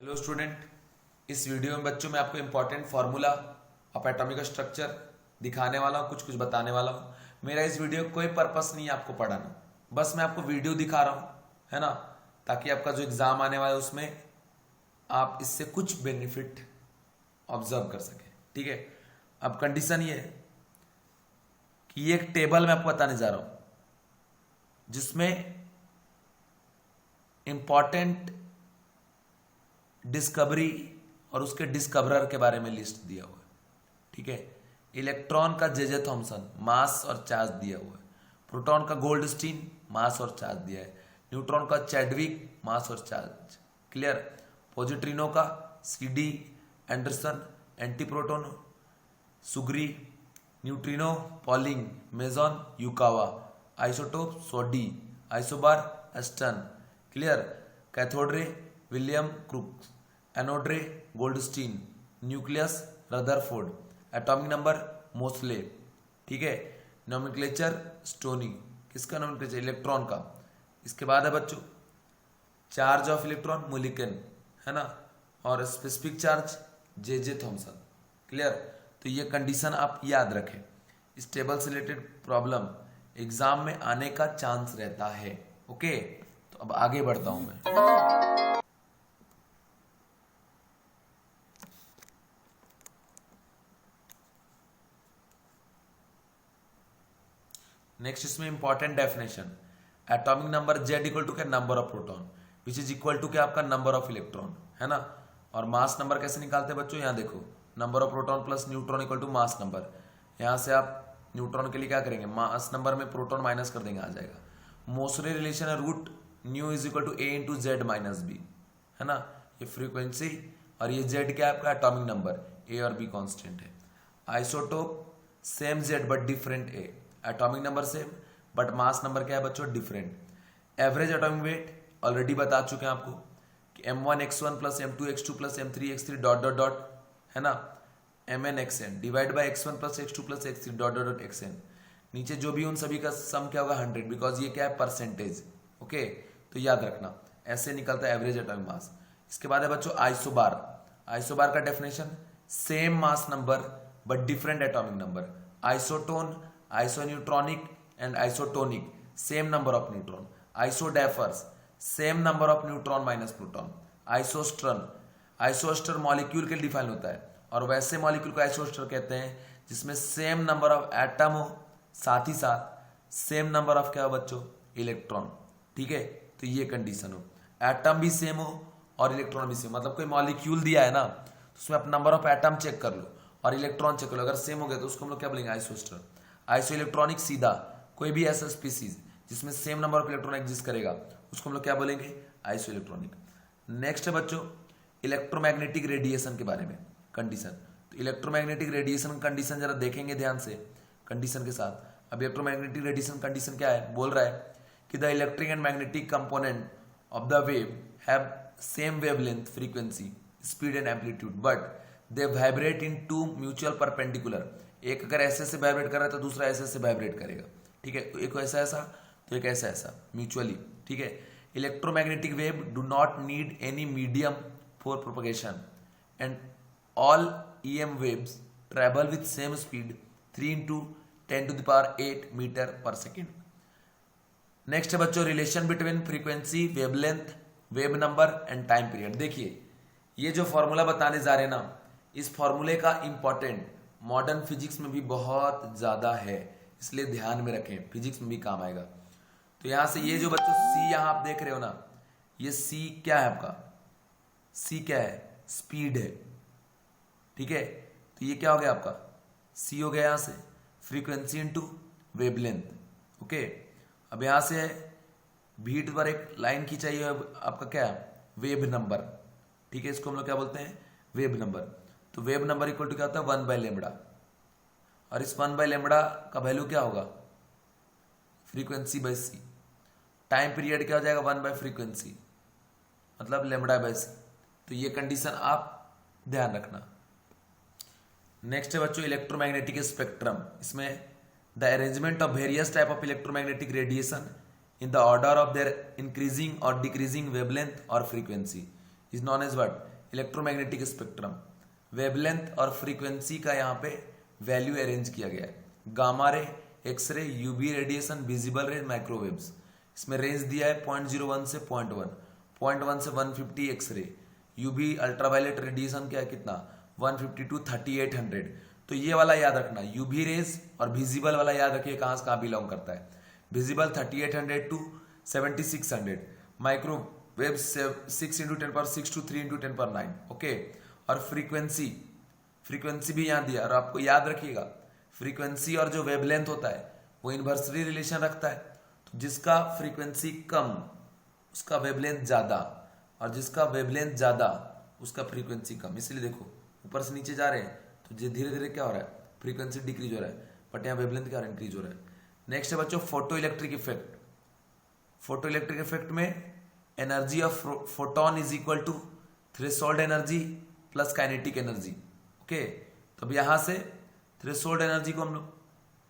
Hello student, इस video में बच्चों मैं आपको important formula of atomic structure दिखाने वाला हूँ, कुछ कुछ बताने वाला हूँ। मेरा इस वीडियो का कोई पर्पस नहीं है आपको पढ़ाना, बस मैं आपको वीडियो दिखा रहा हूँ, है ना, ताकि आपका जो एग्जाम आने वाला है उसमें आप इससे कुछ बेनिफिट ऑब्जर्व कर सकें। ठीक है, अब कंडीशन ये है कि ये एक टेबल मैं आपको बताने जा रहा हूँ जिसमें इंपॉर्टेंट डिस्कवरी और उसके डिस्कवरर के बारे में लिस्ट दिया हुआ है। ठीक है, इलेक्ट्रॉन का जे थॉमसन मास और चार्ज दिया हुआ है, प्रोटॉन का गोल्डस्टीन मास और चार्ज दिया है, न्यूट्रॉन का चैडविक मास और चार्ज क्लियर, पॉजिट्रिनो का C D Anderson antiproton Segre, neutrino Pauling meson Yukawa, isotope Soddy, isobar Aston clear, cathode ray William Crookes, anode ray Goldstein, nucleus Rutherford, atomic number Moseley. ठीक है, nomenclature Stoney, किसका nomenclature? Electron का। इसके बाद है बच्चों charge of electron मोलिकन, है ना, और specific charge J Thomson clear. तो ये कंडीशन आप याद रखें, इस टेबल से रिलेटेड प्रॉब्लम एग्जाम में आने का चांस रहता है। ओके, तो अब आगे बढ़ता हूं मैं। नेक्स्ट इसमें important definition, atomic number Z equal to क्या? Number of proton which is equal to क्या? आपका नंबर ऑफ इलेक्ट्रॉन, है ना। और मास नंबर कैसे निकालते हैं बच्चों? यहाँ देखो, number of proton plus neutron equal to mass number. यहाँ से आप न्यूट्रॉन के लिए क्या करेंगे? मास नंबर में प्रोटॉन माइनस कर देंगे, आ जाएगा। मोसले रिलेशन है root nu is equal to A into Z minus B, है ना। ये फ्रीक्वेंसी और ये जेड क्या है? आपका एटॉमिक नंबर, ए और बी कॉन्स्टेंट है। Isotope same Z but different A, atomic number same but mass number क्या है बच्चों? Different. Average atomic weight already बता चुके हैं आपको कि m1x1 plus m2x2 plus m3x3 dot dot dot, है ना, mn(xn) divide by x1 plus x2 plus x3 dot dot dot xn। नीचे जो भी उन सभी का सम क्या होगा? 100, बिकॉज ये क्या है? परसेंटेज। ओके, तो याद रखना ऐसे निकलता है एवरेज एटॉमिक मास। इसके बाद है बच्चों आइसोबार। आइसोबार का definition same mass number but different atomic number. Isotone, isoneutronic and isotonic, same number of neutron. Isodiaphers, same number of neutron minus proton. Isosteres, isostere molecule के लिए define होता है और वैसे मॉलिक्यूल को आइसोस्टर कहते हैं जिसमें सेम नंबर ऑफ एटम हो, साथ ही साथ सेम नंबर ऑफ क्या हो बच्चों? इलेक्ट्रॉन। ठीक है, तो ये कंडीशन हो, एटम भी सेम हो और इलेक्ट्रॉन भी सेम। मतलब कोई मॉलिक्यूल दिया है ना, तो उसमें आप नंबर ऑफ एटम चेक कर लो और इलेक्ट्रॉन चेक कर लो, अगर सेम हो गया तो उसको हम लोग क्या बोलेंगे? आइसोस्टर। आइसो इलेक्ट्रॉनिक सीधा कोई भी ऐसा स्पीसीज जिसमें same number of electron exist करेगा उसको हम लोग क्या बोलेंगे? Iso electronic. नेक्स्ट है बच्चों इलेक्ट्रोमैग्नेटिक रेडिएशन के बारे में कंडीशन। तो इलेक्ट्रोमैग्नेटिक रेडिएशन कंडीशन जरा देखेंगे ध्यान से कंडीशन के साथ। अब इलेक्ट्रोमैग्नेटिक रेडिएशन कंडीशन क्या है? बोल रहा है कि the electric and magnetic component of the wave have same wavelength, frequency, speed and amplitude but they vibrate in two mutual perpendicular. एक अगर ऐसे से वाइब्रेट कर रहा है तो दूसरा ऐसे से वाइब्रेट करेगा। ठीक है, तो एक ऐसा ऐसा तो एक ऐसा ऐसा म्यूचुअली। ठीक है, electromagnetic wave do not need any medium for propagation and all EM waves travel with same speed 3 into 10⁸ metre per second. Next है बच्चों relation between frequency, wavelength, wave number and time period. देखिए ये जो formula बताने जा रहे हैं ना, इस फॉर्मूले का इंपॉर्टेंट मॉडर्न फिजिक्स में भी बहुत ज्यादा है, इसलिए ध्यान में रखें, फिजिक्स में भी काम आएगा। तो यहां से ये जो बच्चों C यहां आप देख रहे हो ना, ये C क्या है आपका? C क्या है? स्पीड है। ठीक है, तो ये क्या हो गया आपका? C हो गया यहां से फ्रीक्वेंसी इंटू वेवलेंथ। ओके, अब यहां से V पर एक लाइन खींचाई है, आपका क्या है? Wave number. ठीक है, इसको हम लोग क्या बोलते हैं? Wave number. तो वेव नंबर इक्वल टू क्या होता है? 1/λ। और इस 1/λ का वैल्यू क्या होगा? Frequency by C। Time period क्या हो जाएगा? 1/फ्रीक्वेंसी, मतलब λ/c। तो ये कंडीशन आप ध्यान रखना। नेक्स्ट है बच्चों इलेक्ट्रोमैग्नेटिक स्पेक्ट्रम। इसमें the arrangement of various type of electromagnetic radiation in the order of their increasing or decreasing wavelength or frequency is known as what? Electromagnetic spectrum, wavelength और frequency का यहाँ पे वैल्यू अरेंज किया गया है। Gamma ray, X ray, UV radiation, visible ray, microwaves. इसमें range दिया है 0.01 से 0.1, 0.1 से 150 एक्सरे, यूवी अल्ट्रावायलेट रेडिएशन क्या है कितना 150 टू 3800। तो ये वाला याद रखना, यूवी रेज और विजिबल वाला याद रखिए कहाँ से कहाँ बिलोंग करता है। Visible 3800 to 7600, microwave 6 × 10⁶ to 3 × 10⁹। Okay, और फ्रीक्वेंसी भी यहाँ दिया, और आपको याद रखिएगा फ्रीक्वेंसी और जो वेवलेंथ होता है वो इन्वर्सली रिलेशन रखता है। तो जिसका फ्रीक्वेंसी कम उसका वेवलेंथ ज्यादा, और जिसका वेवलेंथ ज्यादा उसका फ्रीक्वेंसी कम। इसलिए देखो ऊपर से नीचे जा रहे हैं तो धीरे धीरे क्या हो रहा है, फ्रीक्वेंसी डिक्रीज हो रहा है, बट यहाँ वेवलेंथ क्या इंक्रीज हो रहा है। नेक्स्ट है बच्चों photoelectric effect. Photoelectric effect में energy of photon is equal to threshold energy plus kinetic energy. Okay, तो अब यहां से थ्रेशोल्ड एनर्जी को हम लोग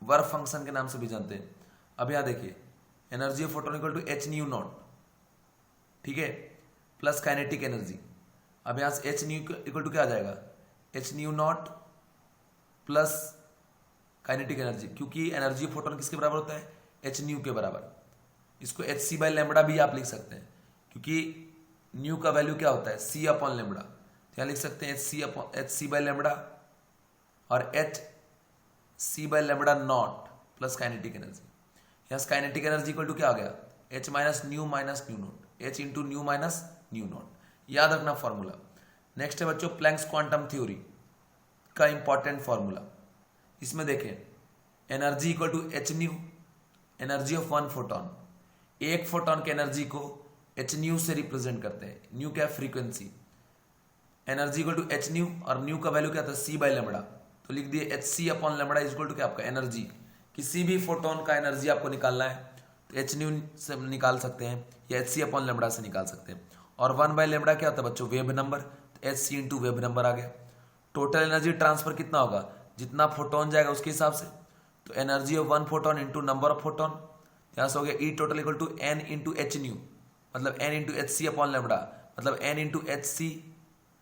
वर्क फंक्शन के नाम से भी जानते हैं। अब यहां देखिए energy of photon equal to H nu naught, ठीक है, प्लस काइनेटिक एनर्जी। अब यहां से एच न्यू इक्वल टू क्या आ जाएगा, H nu not plus kinetic energy, क्योंकि एनर्जी ऑफ फोटोन किसके बराबर होता है, एच न्यू के बराबर। इसको एच सी बाई लेमड़ा भी आप लिख सकते हैं, क्योंकि न्यू का वैल्यू क्या होता है सी अपॉन लेमड़ा। तो यहां लिख सकते हैं एच सी बाई लेमड़ा और H C by lambda naught plus kinetic energy. यहां काइनेटिक एनर्जी इक्वल टू क्या आ गया, H minus nu naught, H into nu minus nu naught. याद रखना फॉर्मूला। नेक्स्ट है बच्चों प्लैंक्स क्वांटम थ्योरी का इंपॉर्टेंट फॉर्मूला। इसमें देखें energy equal to H nu, energy of one photon, एक फोटोन की एनर्जी को एच न्यू से रिप्रेजेंट करते हैं। न्यू क्या है, frequency. Energy equal to H nu, और न्यू का वैल्यू क्या था सी बाई लेमड़ा, तो लिख दिए H C upon lambda is equal to क्या आपका एनर्जी। किसी भी फोटोन का एनर्जी आपको निकालना है तो एच न्यू से निकाल सकते हैं या एच सी अपॉन लेमड़ा से निकाल सकते हैं। और 1 बाई लेमड़ा क्या होता है बच्चों, वेव नंबर, तो H C into wave number आ गया। टोटल एनर्जी ट्रांसफर कितना होगा, जितना फोटोन जाएगा उसके हिसाब से, तो energy of one photon into number of photon, यहां से हो गया E total equal to N into H nu, मतलब N into H C upon lambda, मतलब N into H C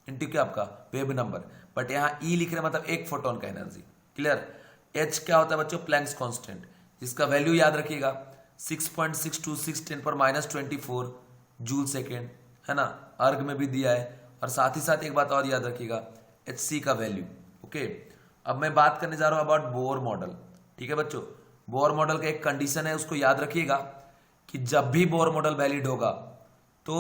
into क्या आपका वेव नंबर, बट यहाँ ई लिख रहे मतलब एक फोटोन का एनर्जी। क्लियर। एच क्या होता है बच्चों, प्लैंक्स कांस्टेंट, जिसका वैल्यू याद रखिएगा 6.626 10⁻24 जूल सेकेंड, है ना, अर्ग में भी दिया है। और साथ ही साथ एक बात और याद रखिएगा एच सी का वैल्यू। ओके, अब मैं बात करने जा रहा हूं अबाउट बोर मॉडल। ठीक है बच्चों, बोर मॉडल का एक कंडीशन है, उसको याद रखिएगा कि जब भी बोर मॉडल वैलिड होगा तो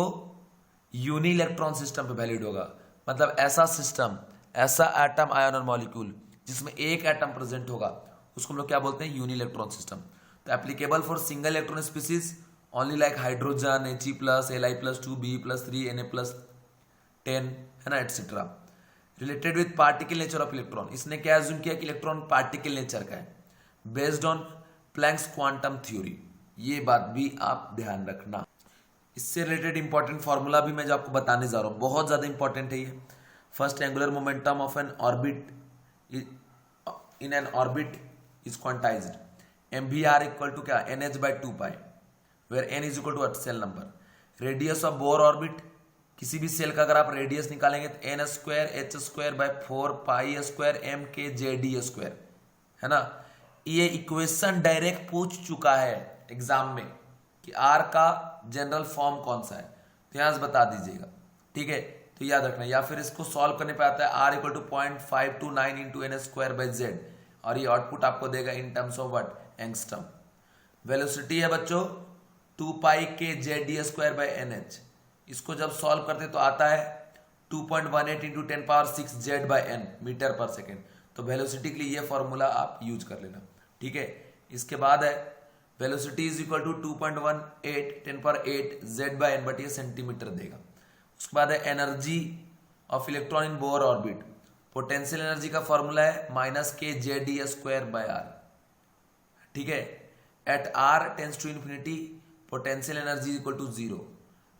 यूनि इलेक्ट्रॉन सिस्टम पे वैलिड होगा, मतलब ऐसा सिस्टम, ऐसा एटम आयन और मॉलिक्यूल जिसमें एक एटम प्रेजेंट होगा उसको हम लोग क्या बोलते हैं, यूनि इलेक्ट्रॉन सिस्टम। तो applicable for single electron species only like hydrogen, He+, Li+2, Be+3, Na+10, है ना, etcetera. Related with particle nature of electron, इसने क्या एज्यूम किया कि इलेक्ट्रॉन पार्टिकल नेचर का है, based on Planck's quantum theory. ये बात भी आप ध्यान रखना। इससे रिलेटेड इंपॉर्टेंट फॉर्मूला भी मैं जो आपको बताने जा रहा हूं बहुत ज्यादा इंपॉर्टेंट है ये। First angular momentum of an orbit in an orbit is quantised, mvr equal to क्या, nh/2π, where n is equal to shell number. Radius of Bohr orbit, किसी भी सेल का अगर आप रेडियस निकालेंगे तो n²h²4πa²m⁴ है ना। ये इक्वेशन डायरेक्ट पूछ चुका है एग्जाम में कि r का जनरल फॉर्म कौन सा है, तो यहां से बता दीजिएगा। ठीक है, तो याद रखना, या फिर इसको सॉल्व करने पे आता है r equal to 0.529 into n²/z, और ये आउटपुट आपको देगा in terms of what, angstrom. Velocity है बच्चों 2πkZd²/nh, इसको जब सॉल्व करते तो आता है 2.18 into 10⁻6 Z/n metre per second. तो वेलोसिटी के लिए ये फॉर्मूला आप यूज कर लेना। ठीक है, इसके बाद है velocity is equal to 2.18 10⁸ Z/n, but ये सेंटीमीटर देगा। उसके बाद है energy of electron in Bohr orbit, potential energy का फॉर्मूला है -kZd²/r। ठीक है, at r tends to infinity potential energy equal to 0।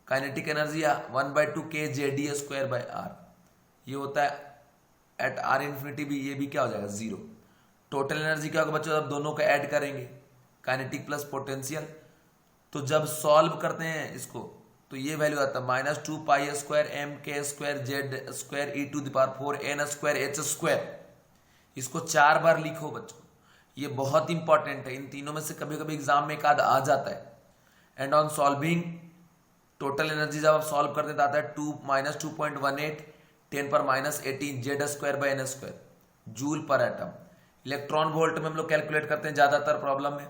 Kinetic energy 1/2 kZd²/r, ये होता है एट r इंफिनिटी भी, ये भी क्या हो जाएगा 0। टोटल एनर्जी क्या होगा बच्चों, जब दोनों को ऐड करेंगे काइनेटिक प्लस पोटेंशियल, तो जब सॉल्व करते हैं इसको तो ये वैल्यू आता है -2 पाई स्क्वायर एम के square Z square E to the power 4 N square H square. इसको 4 बार लिखो बच्चों, ये बहुत इंपॉर्टेंट है। इन तीनों में से कभी कभी एग्जाम में एक आध आ जाता है। And on solving total energy जब आप सॉल्व करते तो आता है 2-2.18 10 पर -18 Z square by N square joule per atom. Electron volt में हम लोग कैलकुलेट करते हैं ज्यादातर प्रॉब्लम में,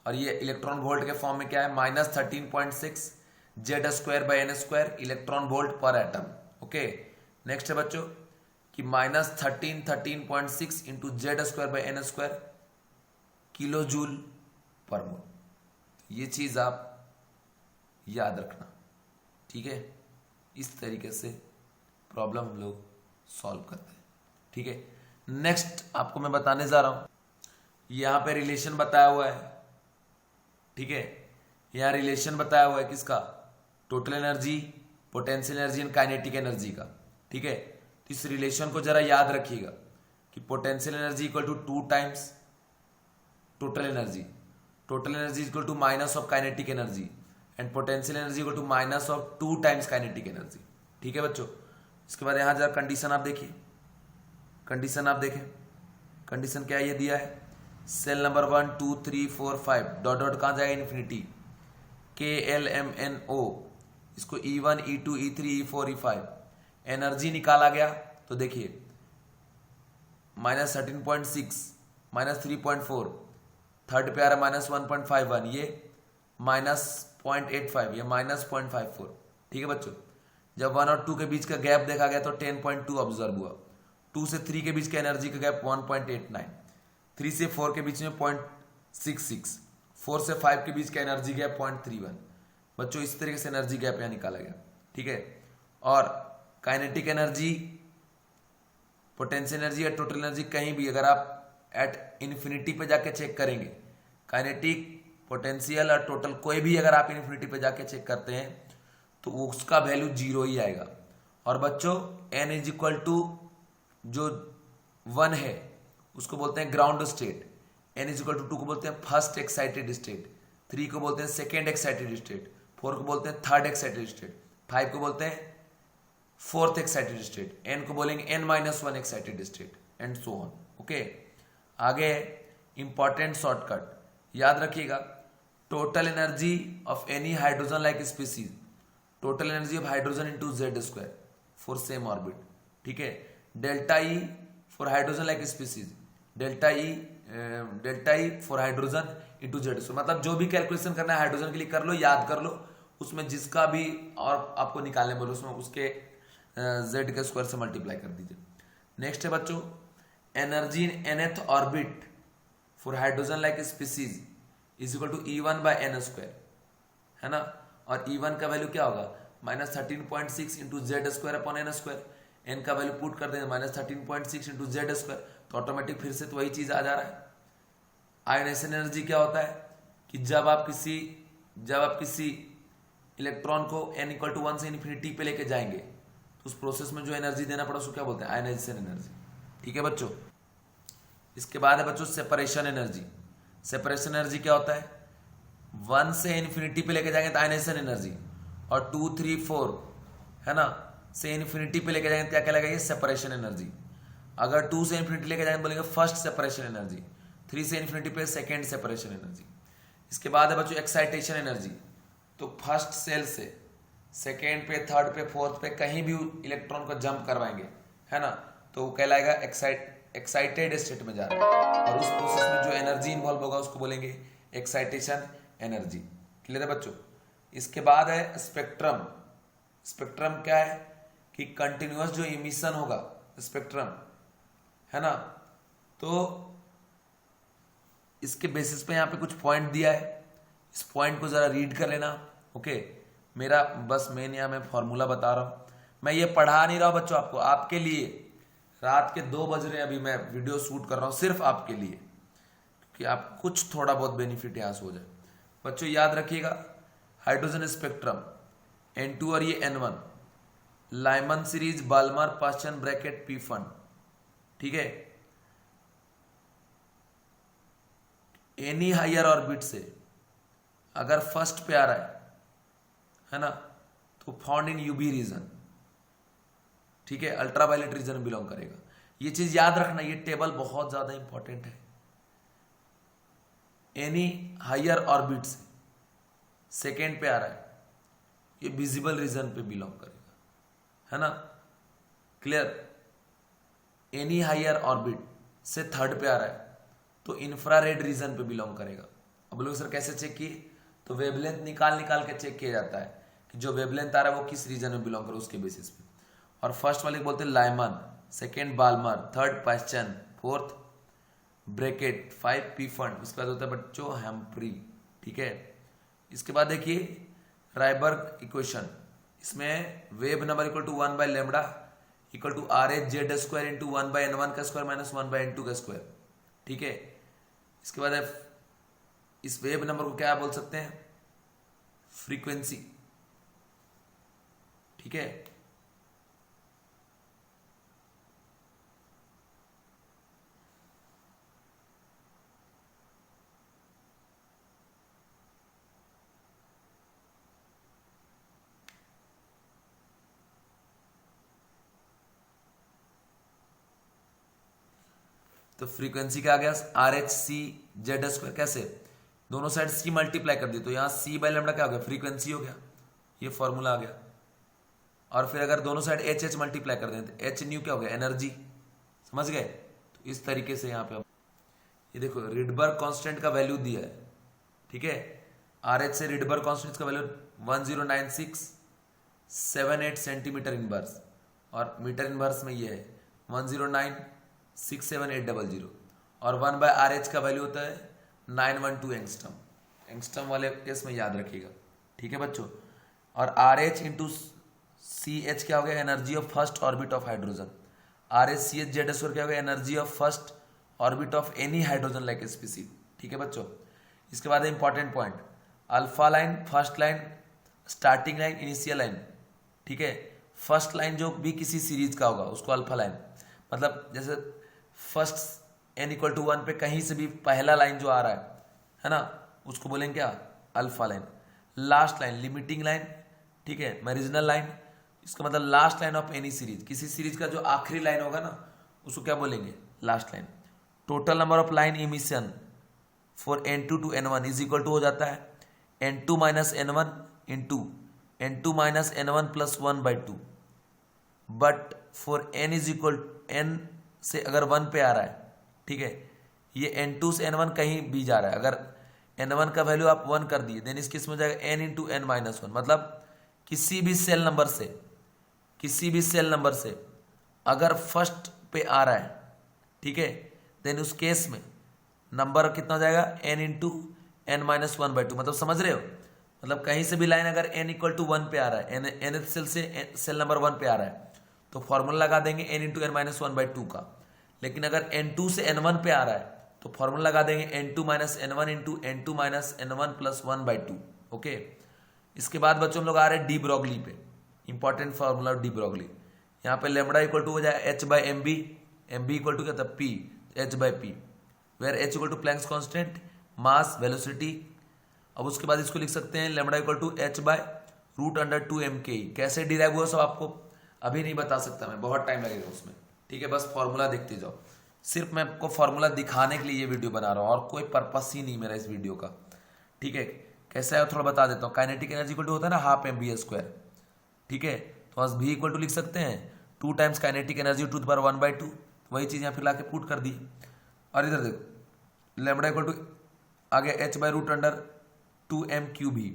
और ये इलेक्ट्रॉन वोल्ट के फॉर्म में क्या है -13.6 Z square by N square electron volt per atom. Okay, next है बच्चों कि -13.6 into Z square by N square kilojoule per mole. ये चीज आप याद रखना, ठीक है। इस तरीके से प्रॉब्लम हम लोग सॉल्व करते हैं, ठीक है। नेक्स्ट आपको मैं बताने जा रहा हूं, यहां पे रिलेशन बताया हुआ है, ठीक है। यहां रिलेशन बताया हुआ है किसका, total energy, potential energy and kinetic energy का, ठीक है। तो इस रिलेशन को जरा याद रखिएगा कि potential energy equal to 2 times total energy, total energy equal to minus of kinetic energy and potential energy equal to minus of 2 times kinetic energy, ठीक है बच्चों। इसके बाद यहां जरा कंडीशन आप देखिए, कंडीशन आप देखें, कंडीशन क्या ये दिया है, सेल नंबर 1 2 3 4 5 डॉट डॉट कहां जाएगा इन्फिनिटी, KLMNO, इसको E1 E2 E3 E4 E5 energy निकाला गया। तो देखिए -13.6 -3.4 थर्ड पे आ रहा है -1.51, ये -0.85, ये -0.54, ठीक है बच्चों। जब 1 और 2 के बीच का गैप देखा गया तो 10.2 ऑब्जर्व हुआ। 2 से 3 के बीच का एनर्जी का गैप 1.89, 3 से 4 के बीच में 0.66, 4 से 5 के बीच का एनर्जी गैप 0.31। बच्चों इस तरीके से एनर्जी गैप यहां निकाला गया, ठीक है। और काइनेटिक एनर्जी, पोटेंशियल एनर्जी या टोटल एनर्जी कहीं भी अगर आप एट इन्फिनिटी पे जाके चेक करेंगे, काइनेटिक, पोटेंशियल और टोटल कोई भी अगर आप इन्फिनिटी पे जाके चेक करते हैं तो उसका वैल्यू 0 ही आएगा। और बच्चों n इज इक्वल टू जो 1 है उसको बोलते हैं ground state, n is equal to 2 को बोलते हैं फर्स्ट एक्साइटेड स्टेट, 3 को बोलते हैं सेकेंड एक्साइटेड स्टेट, 4 को बोलते हैं थर्ड एक्साइटेड स्टेट, 5 को बोलते हैं फोर्थ एक्साइटेड स्टेट, n को बोलेंगे n-1 excited state and so on. Okay, आगे इंपॉर्टेंट शॉर्टकट याद रखिएगा, total energy of any hydrogen like species, total energy of hydrogen into Z square for same orbit, ठीक है। Delta E for hydrogen like species, delta E for hydrogen into Z square, मतलब जो भी calculation करना है hydrogen के लिए कर लो, याद कर लो, उसमें जिसका भी और आपको निकालने बोलो उसमें उसके जेड के स्क्वायर से मल्टीप्लाई कर दीजिए। नेक्स्ट है बच्चों, energy in nth orbit for hydrogen like species is equal to E1 by N square, है ना। और E1 का वैल्यू क्या होगा -13.6 into Z square upon N square, N का वैल्यू पुट कर देंगे -13.6 इंटू जेड स्क्वायर, तो ऑटोमेटिक फिर से तो वही चीज आ जा रहा है। आयोनाइजेशन एनर्जी क्या होता है कि जब आप किसी इलेक्ट्रॉन को n इक्वल टू 1 से इन्फिनिटी पे लेके जाएंगे तो उस प्रोसेस में जो एनर्जी देना पड़ा उसको क्या बोलते हैं, आयोनाइजेशन एनर्जी, ठीक है बच्चों। इसके बाद है बच्चों सेपरेशन एनर्जी। सेपरेशन एनर्जी क्या होता है, 1 से इन्फिनिटी पे लेके जाएंगे तो आयोनाइजेशन एनर्जी, और 2 3 4 है ना से इन्फिनिटी पे लेके जाएंगे क्या कहलाएगा, ये सेपरेशन एनर्जी। अगर 2 से इन्फिनिटी लेके जाएंगे बोलेंगे फर्स्ट सेपरेशन एनर्जी, 3 से इन्फिनिटी पे सेकेंड सेपरेशन एनर्जी। इसके बाद है बच्चों एक्साइटेशन एनर्जी, तो फर्स्ट सेल से सेकेंड पे, थर्ड पे, फोर्थ पे कहीं भी इलेक्ट्रॉन को जंप करवाएंगे, है ना, तो वो कहलाएगा एक्साइटेड स्टेट में जा रहा है, और उस प्रोसेस में जो एनर्जी इन्वॉल्व होगा उसको बोलेंगे एक्साइटेशन एनर्जी। क्लियर है बच्चों। इसके बाद है स्पेक्ट्रम। स्पेक्ट्रम क्या है कि कंटिन्यूअस जो इमिशन होगा स्पेक्ट्रम, है ना, तो इसके बेसिस पे यहाँ पे कुछ पॉइंट दिया है, इस पॉइंट को जरा रीड कर लेना। ओके, मेरा बस मेन यहाँ मैं फॉर्मूला बता रहा हूं, मैं ये पढ़ा नहीं रहा हूं बच्चों आपको, आपके लिए रात के 2 बज रहे हैं अभी मैं वीडियो शूट कर रहा हूं सिर्फ आपके लिए, कि आप कुछ थोड़ा बहुत बेनिफिट यहाँ से हो जाए। बच्चों याद रखिएगा, हाइड्रोजन स्पेक्ट्रम N2 और ये N1, Lyman series, Balmer, Paschen Brackett, Pfund, ठीक है। एनी हायर ऑर्बिट से अगर फर्स्ट पे आ रहा है ना, तो फाउंड इन यूवी रीजन, ठीक है, अल्ट्रावायलेट रीजन में बिलोंग करेगा। ये चीज याद रखना, ये टेबल बहुत ज्यादा इंपॉर्टेंट है। एनी हायर ऑर्बिट से सेकेंड पे आ रहा है, ये विजिबल रीजन पे बिलोंग करेगा, है ना, क्लियर। एनी हायर ऑर्बिट से थर्ड पे आ रहा है तो इंफ्रारेड रीजन पे बिलोंग करेगा। अब लोग सर कैसे चेक किए, तो वेवलेंथ निकाल के चेक किया जाता है कि जो वेवलेंथ आ रहा है वो किस रीजन में बिलोंग करे, उसके बेसिस पे। और फर्स्ट वाले बोलते हैं Lyman, second Balmer, third Paschen, fourth Brackett, 5 Pfund, उसके बाद होता है बच्चों हैम्फ्री, ठीक है। इसके बाद देखिए रायबर्ग इक्वेशन, इसमें wave number equal to 1 by lambda equal to R H Z square into 1 by n1 का स्क्वायर माइनस 1 बाय n2 का स्क्वायर, ठीक है। इसके बाद इस वेव नंबर को क्या बोल सकते हैं, फ्रीक्वेंसी, ठीक है। तो फ्रीक्वेंसी क्या आ गया, R H C Z square, कैसे, दोनों साइड सी मल्टीप्लाई कर दी तो यहां सी बाय लेमडा क्या हो गया, फ्रीक्वेंसी हो गया, ये फॉर्मूला आ गया। और फिर अगर दोनों साइड एच एच मल्टीप्लाई कर दें तो एच न्यू क्या हो गया, एनर्जी, समझ गए। तो इस तरीके से यहां पे ये देखो रिडबर्ग कांस्टेंट का वैल्यू दिया है, ठीक है। आर एच से रिडबर्ग कांस्टेंट का वैल्यू 109678 सेंटीमीटर इनवर्स, और मीटर इनवर्स में ये है 1096780, और 1 बाय आर एच का वैल्यू होता है 912 एंगस्ट्रम। एंगस्ट्रम वाले केस में याद रखिएगा, ठीक है बच्चों। और R H into C H क्या हो गया, energy of first orbit of hydrogen. R H C H Z square क्या हो गया, energy of first orbit of any hydrogen like species, ठीक है बच्चों। इसके बाद important point, alpha line, first line, starting line, initial line, ठीक है। फर्स्ट लाइन जो भी किसी सीरीज का होगा उसको अल्फा लाइन, मतलब जैसे फर्स्ट n इक्वल टू 1 पे कहीं से भी पहला लाइन जो आ रहा है ना, उसको बोलेंगे क्या, alpha line. Last line limiting line, ठीक है, मेरिजिनल लाइन, इसका मतलब last line of any series, किसी सीरीज का जो आखिरी लाइन होगा ना उसको क्या बोलेंगे, last line. Total number of line emission for n2 to n1 is equal to हो जाता है n2 minus n1 into n2 minus n1 plus 1 by 2, but for n is equal n से अगर 1 पे आ रहा है, ठीक है, ये n2 से n1 कहीं भी जा रहा है, अगर n1 का वैल्यू आप 1 कर दिए देन इसके इसमें हो जाएगा n इंटू n माइनस 1, मतलब किसी भी सेल नंबर से अगर फर्स्ट पे आ रहा है, ठीक है, देन उस केस में नंबर कितना हो जाएगा, n into n minus 1 by 2, मतलब समझ रहे हो, मतलब कहीं से भी लाइन अगर n इक्वल टू 1 पे आ रहा है, n सेल से सेल नंबर 1 पे आ रहा है तो फॉर्मूला लगा देंगे n into n minus 1 by 2 का। लेकिन अगर n2 से n1 पे आ रहा है तो फॉर्मूला लगा देंगे n2 minus n1 into n2 minus n1 plus 1 by 2, okay. इसके बाद बच्चों हम लोग आ रहे हैं डी ब्रॉगली पे, इंपॉर्टेंट फॉर्मूला डी ब्रॉगली। यहाँ पे लेमडा इक्वल टू हो जाए h by M B, M B equal to क्या था, p, h by P, where h equal to Planck's constant, mass, velocity. अब उसके बाद इसको लिख सकते हैं lambda equal to h bye root under 2 mk। कैसे डिराइव हुआ सब आपको अभी नहीं बता सकता मैं, बहुत टाइम लगेगा उसमें, ठीक है, बस फॉर्मूला देखते जाओ। सिर्फ मैं आपको फॉर्मूला दिखाने के लिए ये वीडियो बना रहा हूँ और कोई पर्पस ही नहीं मेरा इस वीडियो का, ठीक है। कैसा है थोड़ा बता देता हूँ। काइनेटिक एनर्जी इक्वल टू होता है ना हाफ एम बी स्क्वायर, ठीक है, तो बस भी इक्वल टू लिख सकते हैं 2 times kinetic energy to the power 1 by 2, वही चीज़ यहाँ फिर ला के पुट कर दी। और इधर देखो लेमडा इक्वल टू आ गया h by root under 2 m Q भी,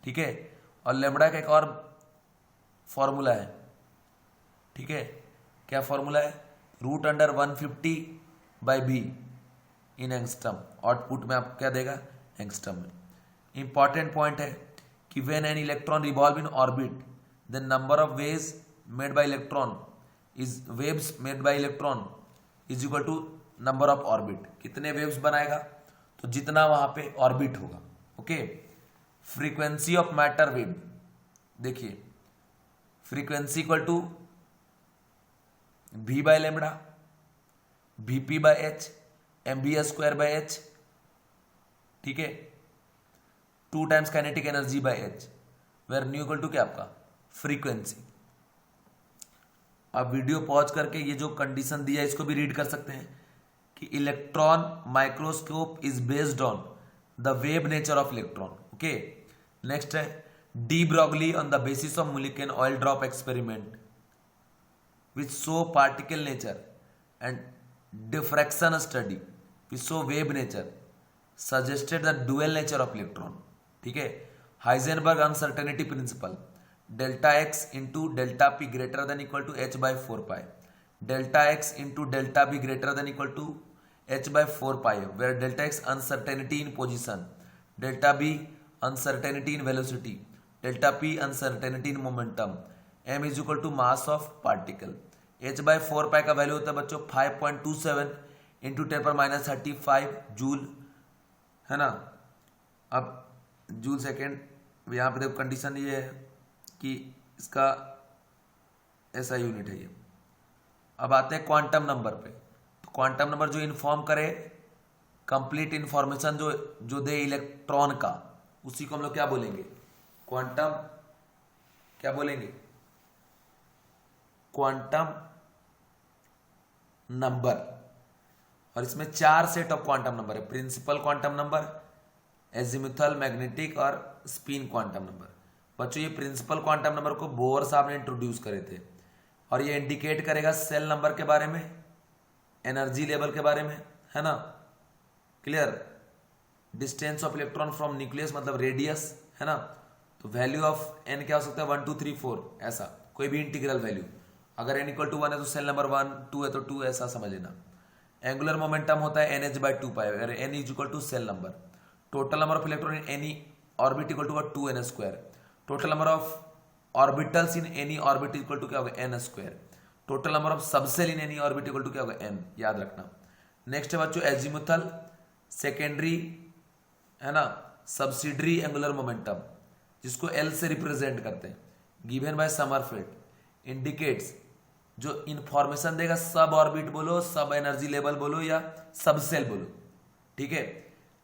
ठीक है। और लेमडा का एक और फॉर्मूला है, ठीक है, क्या फॉर्मूला है, root under 150 by B in angstrom, output में आपको क्या देगा, एंगस्ट्रम में। इंपॉर्टेंट पॉइंट है कि when an electron revolve in orbit the number of waves made by electron is equal to number of orbit. कितने वेव्स बनाएगा, तो जितना वहां पे ऑर्बिट होगा, okay. Frequency of matter wave, देखिए frequency equal to v by lambda, vp by h, mb square by h, ठीक है, 2 times kinetic energy by h, where nu equal to क्या आपका फ्रीक्वेंसी। अब वीडियो पॉज करके ये जो कंडीशन दिया है इसको भी रीड कर सकते हैं कि electron microscope is based on the wave nature of electron. Okay, next है de Broglie on the basis of molecule oil drop experiment which show particle nature and diffraction study which show wave nature suggested the dual nature of electron. ठीक है, Heisenberg uncertainty principle delta x into delta p greater than equal to H by 4 pi, delta x into delta b greater than equal to H by 4 pi, where delta X uncertainty in position, delta B uncertainty in velocity, delta P uncertainty in momentum, M is equal to mass of particle. H by 4 pi का value होता है बच्चों 5.27 into 10⁻35 joule, है ना। अब joule second यहाँ पे देखो कंडीशन ये है कि इसका ऐसा यूनिट है ये। अब आते हैं क्वांटम नंबर पे। तो क्वांटम नंबर जो इन्फॉर्म करे कंप्लीट इंफॉर्मेशन जो दे इलेक्ट्रॉन का, उसी को हम लोग क्या बोलेंगे, क्वांटम, क्या बोलेंगे, क्वांटम नंबर। और इसमें 4 सेट ऑफ क्वांटम नंबर है, principal quantum number, azimuthal, magnetic और स्पिन क्वांटम नंबर। बच्चों ये प्रिंसिपल क्वांटम नंबर को बोर साहब ने इंट्रोड्यूस करे थे और ये इंडिकेट करेगा सेल नंबर के बारे में, एनर्जी लेवल के बारे में, है ना, clear. Distance of electron from nucleus मतलब रेडियस, है ना। तो वैल्यू ऑफ एन क्या हो सकता है 1 2 3 4, ऐसा कोई भी इंटीग्रल वैल्यू। अगर n इक्वल टू 1 है तो सेल नंबर 1, 2 है तो 2, ऐसा समझ लेना। एंगुलर मोमेंटम होता है NH बाई 2 पाई, अगर n is equal to shell number. Total number of electron in any orbit equal to 2n square. Total number of orbitals in any orbit equal to क्या होगा n square. Total number of subshell in any orbit equal to क्या होगा n, याद रखना। Next है बच्चों azimuthal, secondary, है ना, सब्सिडरी एंगुलर मोमेंटम, जिसको L से रिप्रेजेंट करते हैं, गिवन बाय समरफील्ड, इंडिकेट्स, जो इंफॉर्मेशन देगा सब ऑर्बिट बोलो, सब एनर्जी लेवल बोलो या सब सेल बोलो, ठीक है,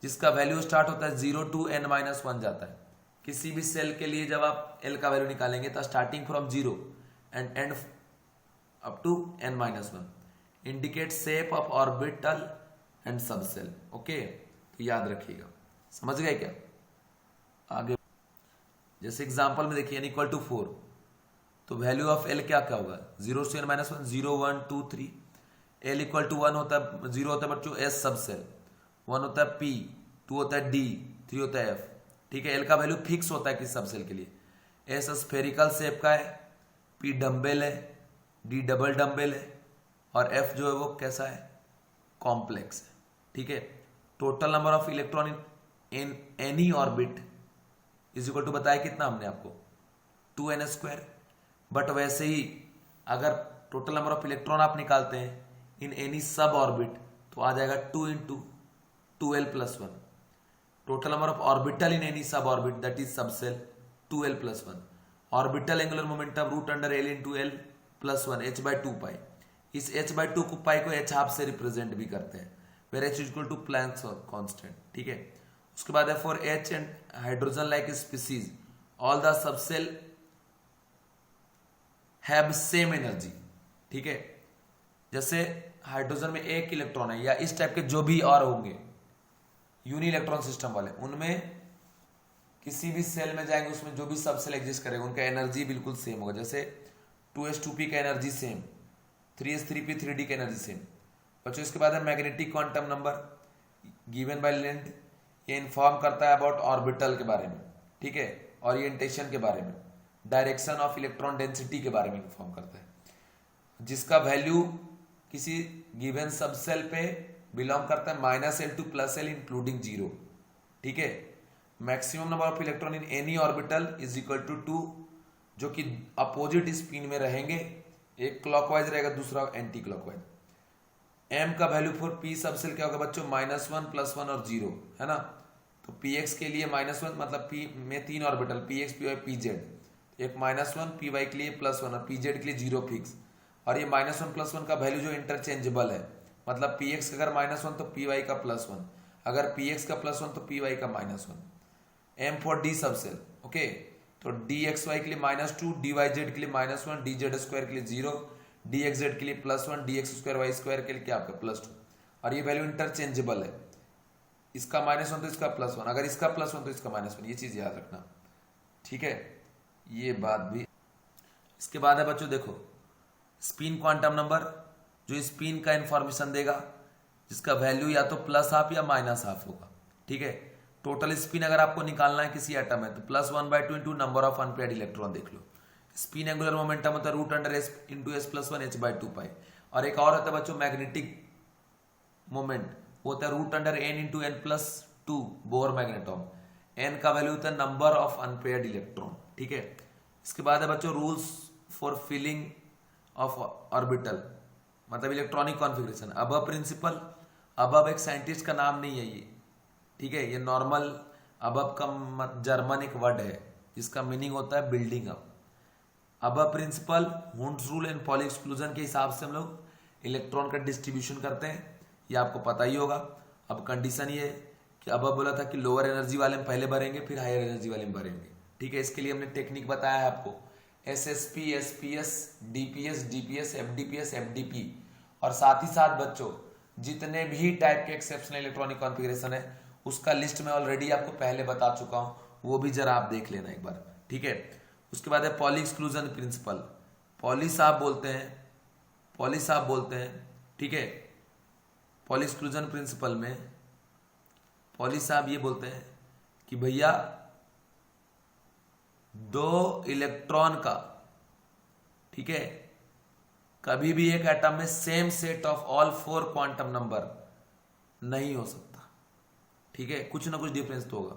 जिसका वैल्यू स्टार्ट होता है 0 टू n-1 जाता है। किसी भी सेल के लिए जब आप L का वैल्यू निकालेंगे तो starting from 0 and end up to n-1 indicate shape of orbital and subshell. Okay, तो याद रखिएगा, समझ गए क्या। आगे जैसे एग्जांपल में देखिए n इक्वल टू 4, तो वैल्यू ऑफ L क्या क्या होगा 0 से n-1, 0 1 2 3। L इक्वल टू 1 होता है, 0 होता है बच्चों S सब सेल, 1 होता है P, 2 होता है D, 3 होता है F। ठीक है, L का वैल्यू फिक्स होता है किस सब सेल के लिए। S स्फेरिकल शेप का है, P डम्बेल है, D डबल डम्बेल है और F जो है वो कैसा है, कॉम्प्लेक्स है। ठीक है, total number of electron in any orbit is equal to बताया कितना हमने आपको 2n स्क्वायर। बट वैसे ही अगर टोटल नंबर ऑफ इलेक्ट्रॉन आप निकालते हैं इन एनी सब ऑर्बिट तो आ जाएगा 2 into 2l+1। Total number of orbital in any sub orbit that is subshell 2l+1। Orbital angular momentum root under l into l+1 h/2 इस h/2 को पाई को h half से रिप्रेजेंट भी करते हैं, where h equal to Planck's constant. ठीक है, उसके बाद है for H and hydrogen like species all the subshell have same energy. ठीक है, जैसे हाइड्रोजन में एक इलेक्ट्रॉन है या इस टाइप के जो भी और होंगे यूनि इलेक्ट्रॉन सिस्टम वाले, उनमें किसी भी सेल में जाएंगे उसमें जो भी सब सेल एग्जिस्ट करेगा उनका एनर्जी बिल्कुल सेम होगा। जैसे 2s2p का एनर्जी सेम, 3s3p 3d का एनर्जी सेम। बच्चों इसके बाद है magnetic quantum number given by लिंड, ये इन्फॉर्म करता है अबाउट ऑर्बिटल के बारे में, ठीक है, ओरिएंटेशन के बारे में, डायरेक्शन ऑफ इलेक्ट्रॉन डेंसिटी के बारे में इन्फॉर्म करता है, जिसका वैल्यू किसी गिवन सबसेल पे बिलोंग करता है -l टू +l इंक्लूडिंग 0। ठीक है, maximum number of electron in any orbital is equal to 2, जो कि अपोजिट स्पिन में रहेंगे, एक क्लॉकवाइज रहेगा दूसरा एंटी क्लॉकवाइज। m का वैल्यू फॉर p सबसेल क्या होगा बच्चों -1 +1 और 0, है ना। तो px के लिए -1 मतलब p में 3 ऑर्बिटल px py pz, एक -1 py के लिए +1 और pz के लिए 0 फिक्स। और ये -1 +1 का वैल्यू जो इंटरचेंजेबल है, मतलब px का अगर -1 तो py का +1, अगर px का +1 तो py का -1। m for d subshell, okay, तो dxy के लिए -2, dyz के लिए -1, dz² के लिए 0, dxz के लिए +1, dx² y² के लिए क्या आपका +2। और ये वैल्यू इंटरचेंजेबल है, इसका -1 तो इसका +1, अगर इसका +1 तो इसका -1, ये चीज याद रखना, ठीक है, ये बात भी। इसके बाद है बच्चों देखो स्पिन क्वांटम नंबर, जो स्पिन का इंफॉर्मेशन देगा, जिसका वैल्यू या तो +½ या -½ होगा, ठीक है। टोटल स्पिन अगर आपको निकालना है किसी एटम में तो +1/2 into number of unpaired electron देख लो। स्पिन एंगुलर मोमेंटम होता है √s इंटू s+1 h/2π। और एक और होता है बच्चों मैग्नेटिक मोमेंट, वो होता है √n into n+2 Bohr magneton. n का वैल्यू होता है नंबर ऑफ अनपेयर्ड इलेक्ट्रॉन, ठीक है। इसके बाद है बच्चों rules for filling of orbital, मतलब electronic configuration. Aufbau principle, aufbau एक साइंटिस्ट का नाम नहीं है ये, ठीक है, ये नॉर्मल अबव का जर्मन एक वर्ड है जिसका मीनिंग होता है building up. Aufbau principle, Hund's rule and Pauli exclusion के हिसाब से हम लोग इलेक्ट्रॉन का डिस्ट्रीब्यूशन करते हैं, ये आपको पता ही होगा। अब कंडीशन ये कि अबव बोला था कि लोअर एनर्जी वाले में पहले भरेंगे फिर हायर एनर्जी वाले में भरेंगे, ठीक है। इसके लिए हमने टेक्निक बताया है आपको, SSP, SPS, DPS, DPS, FDPS, FDP। और साथ ही साथ बच्चों जितने भी टाइप के एक्सेप्शनल इलेक्ट्रॉनिक कॉन्फ़िगरेशन है उसका लिस्ट मैं ऑलरेडी आपको पहले बता चुका हूं, वो भी जरा आप देख लेना एक बार, ठीक है। उसके बाद है पॉली एक्सक्लूजन प्रिंसिपल, पॉली साहब बोलते हैं, ठीक है। पॉली एक्सक्लूजन प्रिंसिपल में पॉली साहब ये बोलते हैं कि भैया 2 इलेक्ट्रॉन का, ठीक है, कभी भी एक एटम में same set of all 4 quantum number नहीं हो सकता, ठीक है, कुछ ना कुछ डिफरेंस तो होगा।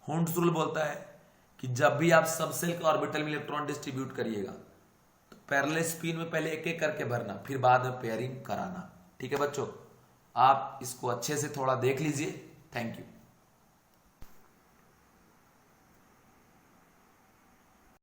हुंड्स रूल बोलता है कि जब भी आप सब सेल के ऑर्बिटल में इलेक्ट्रॉन डिस्ट्रीब्यूट करिएगा तो पैरेलल स्पिन में पहले एक एक करके भरना, फिर बाद में पेयरिंग कराना, ठीक है बच्चों। आप इसको अच्छे से थोड़ा देख लीजिए। Thank you.